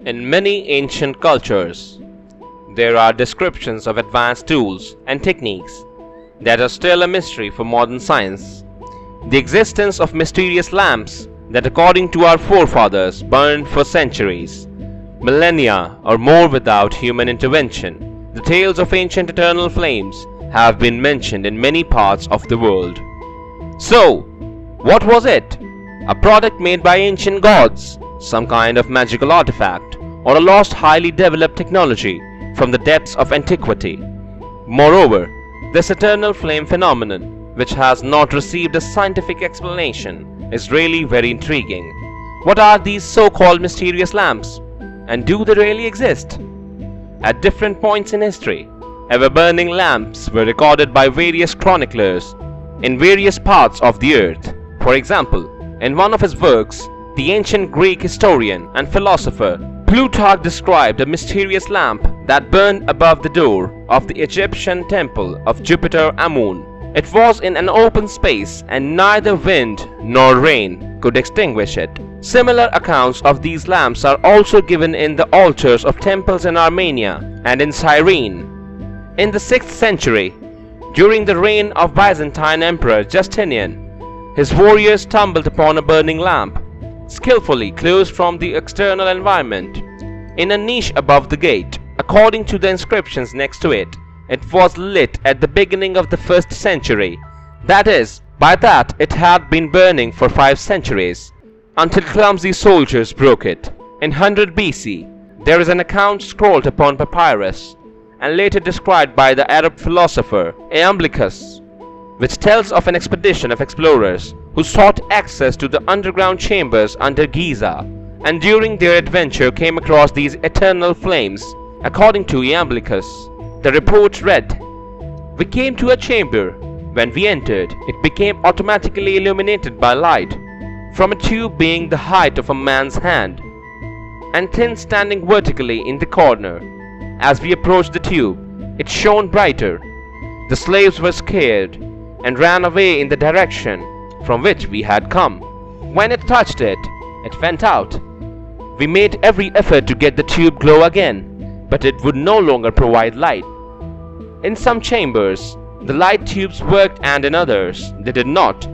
In many ancient cultures, there are descriptions of advanced tools and techniques that are still a mystery for modern science. The existence of mysterious lamps that, according to our forefathers, burned for centuries, millennia or more without human intervention. The tales of ancient eternal flames have been mentioned in many parts of the world. So, what was it? A product made by ancient gods, some kind of magical artifact, or a lost highly developed technology from the depths of antiquity? Moreover, this eternal flame phenomenon, which has not received a scientific explanation, is really very intriguing. What are these so-called mysterious lamps? And do they really exist? At different points in history, ever-burning lamps were recorded by various chroniclers in various parts of the earth. For example, in one of his works, the ancient Greek historian and philosopher Plutarch described a mysterious lamp that burned above the door of the Egyptian temple of Jupiter Ammon. It was in an open space, and neither wind nor rain could extinguish it. Similar accounts of these lamps are also given in the altars of temples in Armenia and in Cyrene. In the 6th century, during the reign of Byzantine Emperor Justinian, his warriors stumbled upon a burning lamp, skillfully closed from the external environment, in a niche above the gate. According to the inscriptions next to it, it was lit at the beginning of the 1st century. That is, by that it had been burning for 5 centuries, until clumsy soldiers broke it. In 100 BC, there is an account scrawled upon papyrus, and later described by the Arab philosopher Iamblichus, which tells of an expedition of explorers who sought access to the underground chambers under Giza, and during their adventure came across these eternal flames. According to Iamblichus, the report read, "We came to a chamber. When we entered, it became automatically illuminated by light from a tube being the height of a man's hand, and thin standing vertically in the corner. As we approached the tube, it shone brighter. The slaves were scared and ran away in the direction from which we had come. When it touched it, it went out. We made every effort to get the tube glow again, but it would no longer provide light. In some chambers, the light tubes worked, and in others, they did not.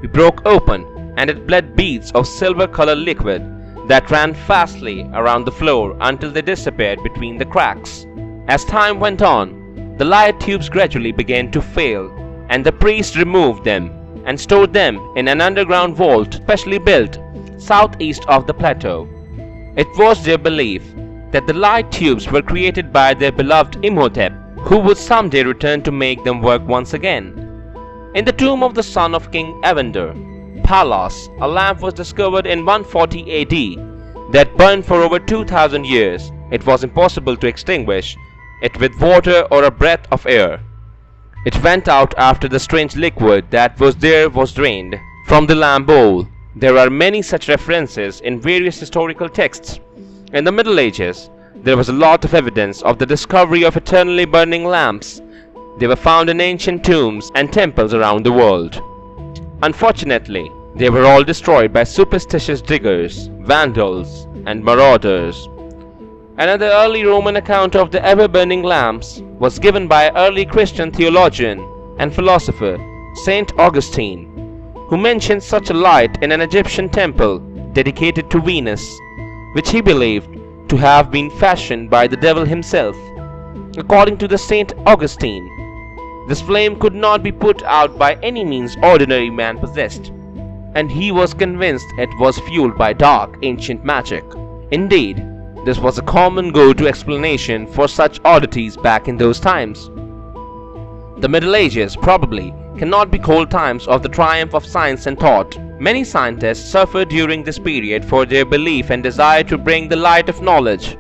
We broke open, and it bled beads of silver-colored liquid that ran fastly around the floor until they disappeared between the cracks. As time went on, the light tubes gradually began to fail, and the priest removed them and stored them in an underground vault specially built southeast of the plateau. It was their belief that the light tubes were created by their beloved Imhotep, who would someday return to make them work once again. In the tomb of the son of King Evander, Pallas, a lamp was discovered in 140 AD that burned for over 2000 years. It was impossible to extinguish it with water or a breath of air. It went out after the strange liquid that was there was drained from the lamp bowl. There are many such references in various historical texts. In the Middle Ages, there was a lot of evidence of the discovery of eternally burning lamps. They were found in ancient tombs and temples around the world. Unfortunately, they were all destroyed by superstitious diggers, vandals, and marauders. Another early Roman account of the ever-burning lamps was given by early Christian theologian and philosopher Saint Augustine, who mentioned such a light in an Egyptian temple dedicated to Venus, which he believed to have been fashioned by the devil himself. According to the Saint Augustine, this flame could not be put out by any means ordinary man possessed, and he was convinced it was fueled by dark ancient magic. Indeed, this was a common go-to explanation for such oddities back in those times. The Middle Ages probably cannot be called times of the triumph of science and thought. Many scientists suffered during this period for their belief and desire to bring the light of knowledge.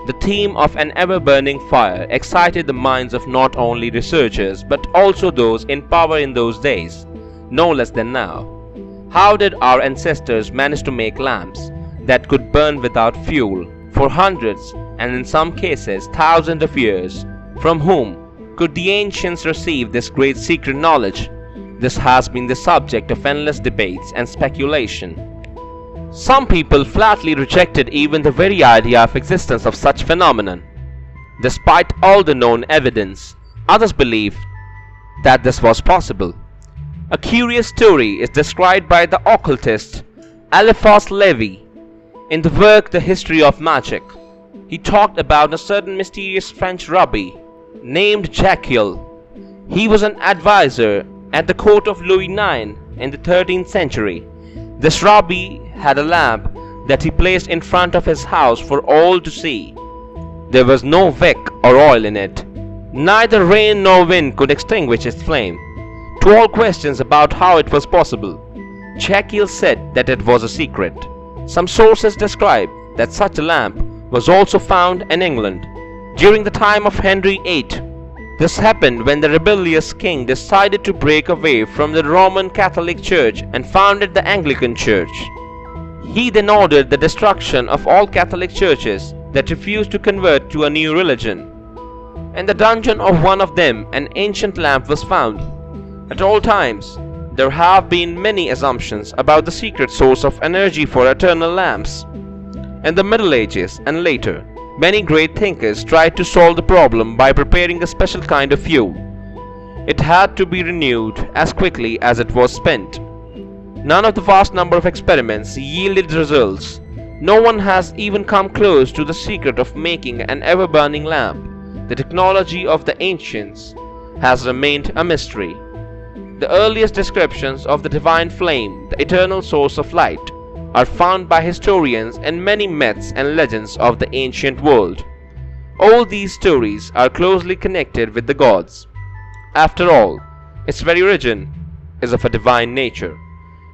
The theme of an ever-burning fire excited the minds of not only researchers but also those in power in those days, no less than now. How did our ancestors manage to make lamps that could burn without fuel for hundreds and in some cases thousands of years? From whom could the ancients receive this great secret knowledge? This has been the subject of endless debates and speculation. Some people flatly rejected even the very idea of existence of such phenomenon. Despite all the known evidence, others believed that this was possible. A curious story is described by the occultist Eliphas Levi in the work The History of Magic. He talked about a certain mysterious French rabbi named Jacques. He was an advisor at the court of Louis IX in the 13th century. This rabbi had a lamp that he placed in front of his house for all to see. There was no wick or oil in it. Neither rain nor wind could extinguish its flame. To all questions about how it was possible, Jacques said that it was a secret. Some sources describe that such a lamp was also found in England during the time of Henry VIII. This happened when the rebellious king decided to break away from the Roman Catholic Church and founded the Anglican Church. He then ordered the destruction of all Catholic churches that refused to convert to a new religion. In the dungeon of one of them, an ancient lamp was found. At all times, there have been many assumptions about the secret source of energy for eternal lamps. In the Middle Ages and later, many great thinkers tried to solve the problem by preparing a special kind of fuel. It had to be renewed as quickly as it was spent. None of the vast number of experiments yielded results. No one has even come close to the secret of making an ever-burning lamp. The technology of the ancients has remained a mystery. The earliest descriptions of the divine flame, the eternal source of light, are found by historians in many myths and legends of the ancient world. All these stories are closely connected with the gods. After all, its very origin is of a divine nature.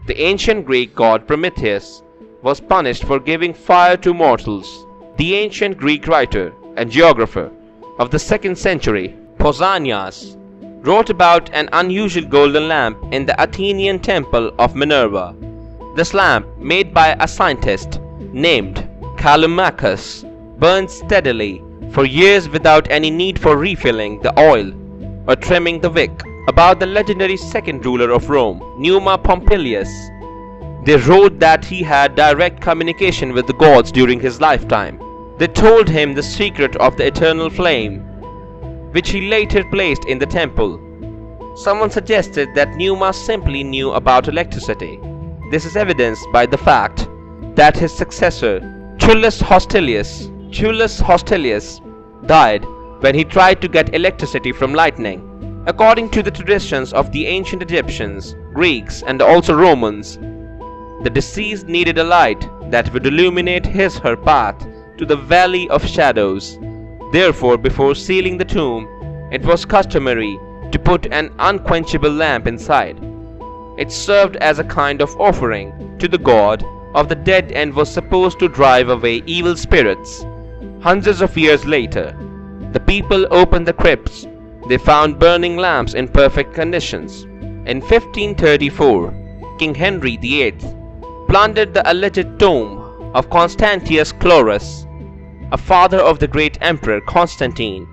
The ancient Greek god Prometheus was punished for giving fire to mortals. The ancient Greek writer and geographer of the 2nd century, Pausanias, wrote about an unusual golden lamp in the Athenian temple of Minerva. This lamp, made by a scientist named Callimachus, burned steadily for years without any need for refilling the oil or trimming the wick. About the legendary second ruler of Rome, Numa Pompilius, they wrote that he had direct communication with the gods during his lifetime. They told him the secret of the eternal flame, which he later placed in the temple. Someone suggested that Numa simply knew about electricity. This is evidenced by the fact that his successor, Tullus Hostilius, died when he tried to get electricity from lightning. According to the traditions of the ancient Egyptians, Greeks, and also Romans, the deceased needed a light that would illuminate his/her path to the Valley of Shadows. Therefore, before sealing the tomb, it was customary to put an unquenchable lamp inside. It served as a kind of offering to the god of the dead and was supposed to drive away evil spirits. Hundreds of years later, the people opened the crypts. They found burning lamps in perfect conditions. In 1534, King Henry VIII plundered the alleged tomb of Constantius Chlorus, a father of the great emperor Constantine,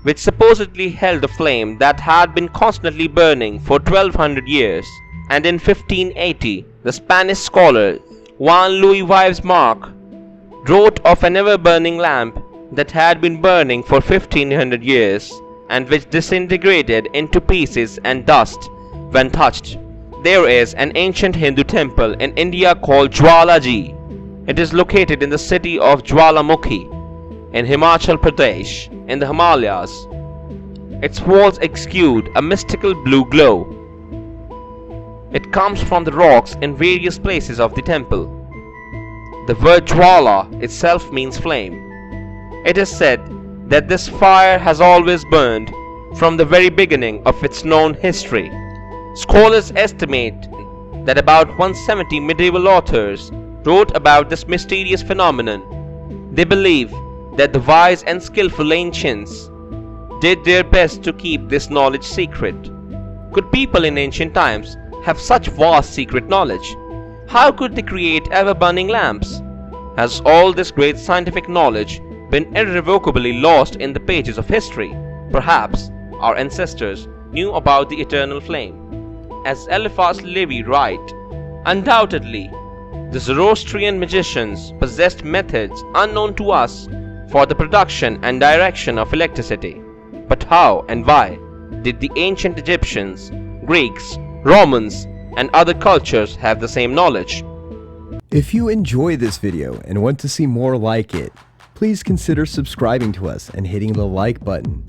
which supposedly held a flame that had been constantly burning for 1200 years. And in 1580, the Spanish scholar Juan Luis Vives March wrote of an ever-burning lamp that had been burning for 1500 years and which disintegrated into pieces and dust when touched. There is an ancient Hindu temple in India called Jwalaji. It is located in the city of Jwalamukhi in Himachal Pradesh in the Himalayas. Its walls exude a mystical blue glow. It comes from the rocks in various places of the temple. The word Jwala itself means flame. It is said that this fire has always burned from the very beginning of its known history. Scholars estimate that about 170 medieval authors wrote about this mysterious phenomenon. They believe that the wise and skillful ancients did their best to keep this knowledge secret. Could people in ancient times have such vast secret knowledge? How could they create ever-burning lamps? Has all this great scientific knowledge been irrevocably lost in the pages of history? Perhaps our ancestors knew about the eternal flame. As Eliphas Levi writes, undoubtedly, The Zoroastrian magicians possessed methods unknown to us for the production and direction of electricity. But how and why did the ancient Egyptians, Greeks, Romans, and other cultures have the same knowledge? If you enjoy this video and want to see more like it, please consider subscribing to us and hitting the like button.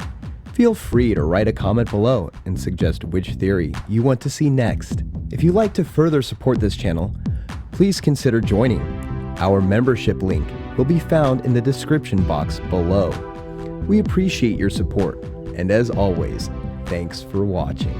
Feel free to write a comment below and suggest which theory you want to see next. If you'd like to further support this channel, please consider joining. Our membership link will be found in the description box below. We appreciate your support, and as always, thanks for watching.